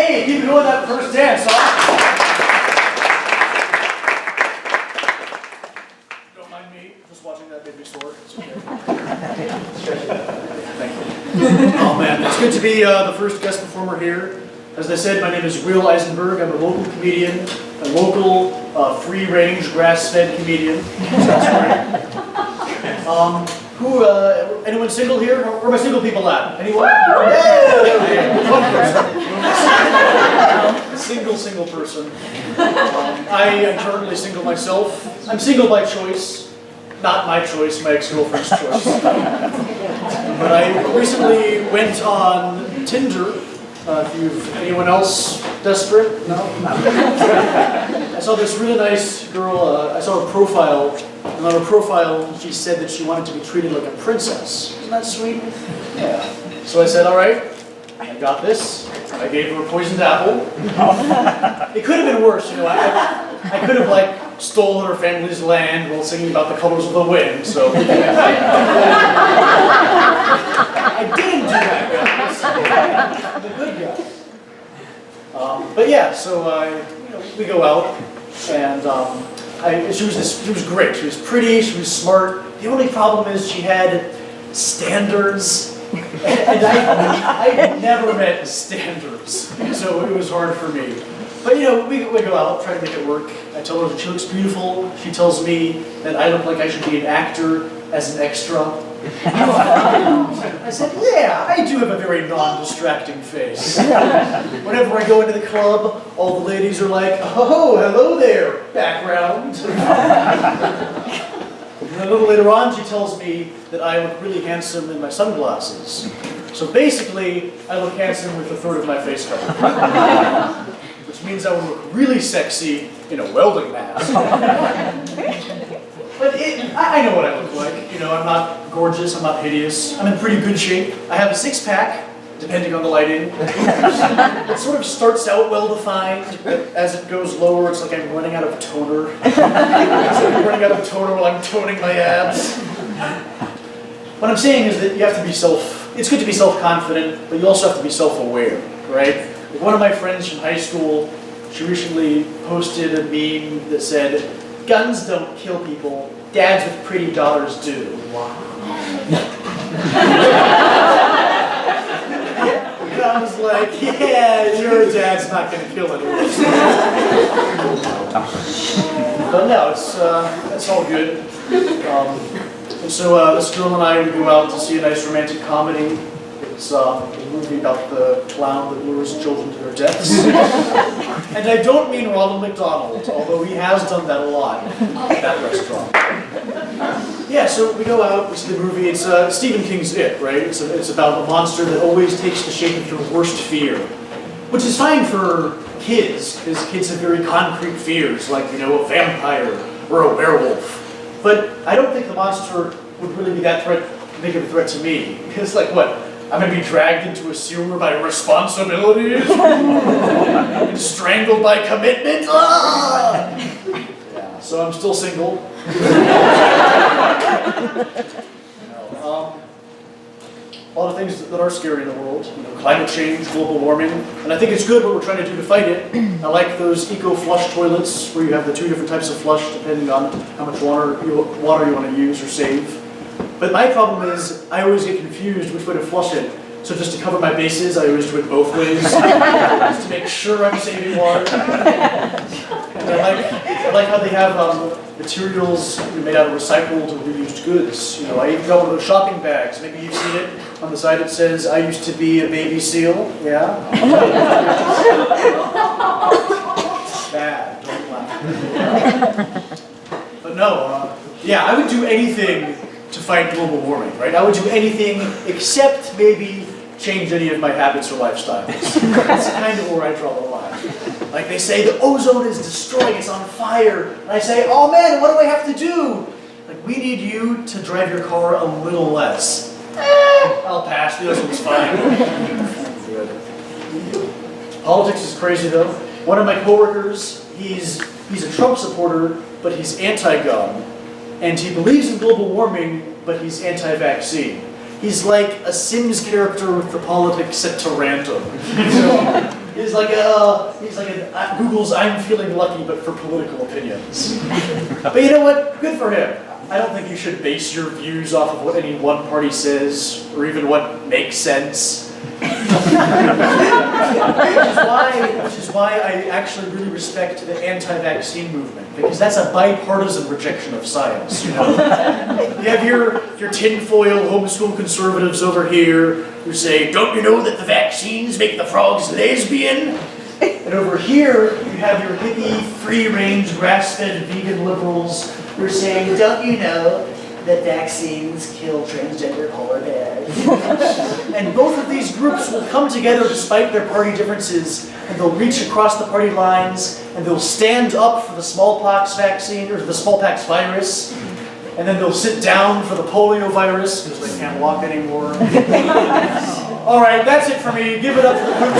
Hey, keep going that first dance, huh? Don't mind me just watching that baby soar. It's okay. Thank you. Oh man, it's good to be the first guest performer here. As I said, my name is Will Eisenberg. I'm a local comedian, a local free-range, grass-fed comedian. Anyone single here? Where are my single people at? Anyone? Yeah! One person. Single person. I am currently single myself. I'm single by choice. Not my choice, my ex-girlfriend's choice. But I recently went on Tinder. Anyone else desperate? No? I saw this really nice girl, I saw her profile, and on her profile she said that she wanted to be treated like a princess. Isn't that sweet? Yeah. So I said, alright, I got this. I gave her a poisoned apple. It could have been worse, you know. I could have, like, stolen her family's land while singing about the colors of the wind, so. I didn't do that, guys. I'm a good guy. But yeah, so we go out, and she was great. She was pretty, she was smart. The only problem is she had standards, and I never met standards, so it was hard for me. But you know, we go out, try to make it work. I tell her that she looks beautiful. She tells me that I look like I should be an actor as an extra. I said, yeah, I do have a very non-distracting face. Whenever I go into the club, all the ladies are like, oh, hello there, background. And a little later on, she tells me that I look really handsome in my sunglasses. So basically, I look handsome with a third of my face covered. Which means I would look really sexy in a welding mask. But I know what I look like. You know, I'm not gorgeous, I'm not hideous. I'm in pretty good shape. I have a six-pack, depending on the lighting. It sort of starts out well-defined, but as it goes lower, it's like I'm running out of toner. It's like I'm running out of toner while I'm toning my abs. What I'm saying is that you have to be it's good to be self-confident, but you also have to be self-aware, right? Like one of my friends from high school, she recently posted a meme that said, guns don't kill people, dads with pretty daughters do. Wow. And I was like, yeah, your dad's not going to kill anyone. But no, it's all good. And so this girl and I would go out to see a nice romantic comedy. It's a movie about the clown that lures children to their deaths. And I don't mean Ronald McDonald, although he has done that a lot at that restaurant. Yeah, so we go out, we see the movie. It's Stephen King's It, right? It's about a monster that always takes the shape of your worst fear. Which is fine for kids, because kids have very concrete fears, like, you know, a vampire or a werewolf. But I don't think the monster would really be that big of a threat to me. Because, like, what? I'm going to be dragged into a sewer by responsibilities? And strangled by commitment? Ah! Yeah, so I'm still single. A lot of things that are scary in the world. You know, climate change, global warming. And I think it's good what we're trying to do to fight it. I like those eco-flush toilets where you have the two different types of flush depending on how much water you want to use or save. But my problem is, I always get confused which way to flush it. So just to cover my bases, I always do it both ways, just to make sure I'm saving water. And I like how they have materials made out of recycled or reused goods. You know, I even got one of those shopping bags. Maybe you've seen it. On the side it says, I used to be a baby seal. Yeah? Bad, don't laugh. But no, yeah, I would do anything to fight global warming, right? I would do anything except maybe change any of my habits or lifestyles. That's kind of where I draw the line. Like they say, the ozone is destroying, it's on fire. And I say, oh man, what do I have to do? Like, we need you to drive your car a little less. I'll pass, the ozone's fine. Good. Politics is crazy though. One of my coworkers, he's a Trump supporter, but he's anti-gun. And he believes in global warming, but he's anti-vaccine. He's like a Sims character with the politics set to random. So, He's like Google's "I'm feeling lucky," but for political opinions. But you know what? Good for him. I don't think you should base your views off of what any one party says, or even what makes sense. Which is why I actually really respect the anti-vaccine movement, because that's a bipartisan rejection of science, you know? You have your tinfoil homeschool conservatives over here who say, don't you know that the vaccines make the frogs lesbian? And over here, you have your hippie, free-range, grass-fed vegan liberals who are saying, don't you know that vaccines kill transgender polar bears? And both of these groups will come together despite their party differences, and they'll reach across the party lines, and they'll stand up for the smallpox vaccine, or the smallpox virus, and then they'll sit down for the polio virus, because they can't walk anymore. All right, that's it for me. Give it up for the groups.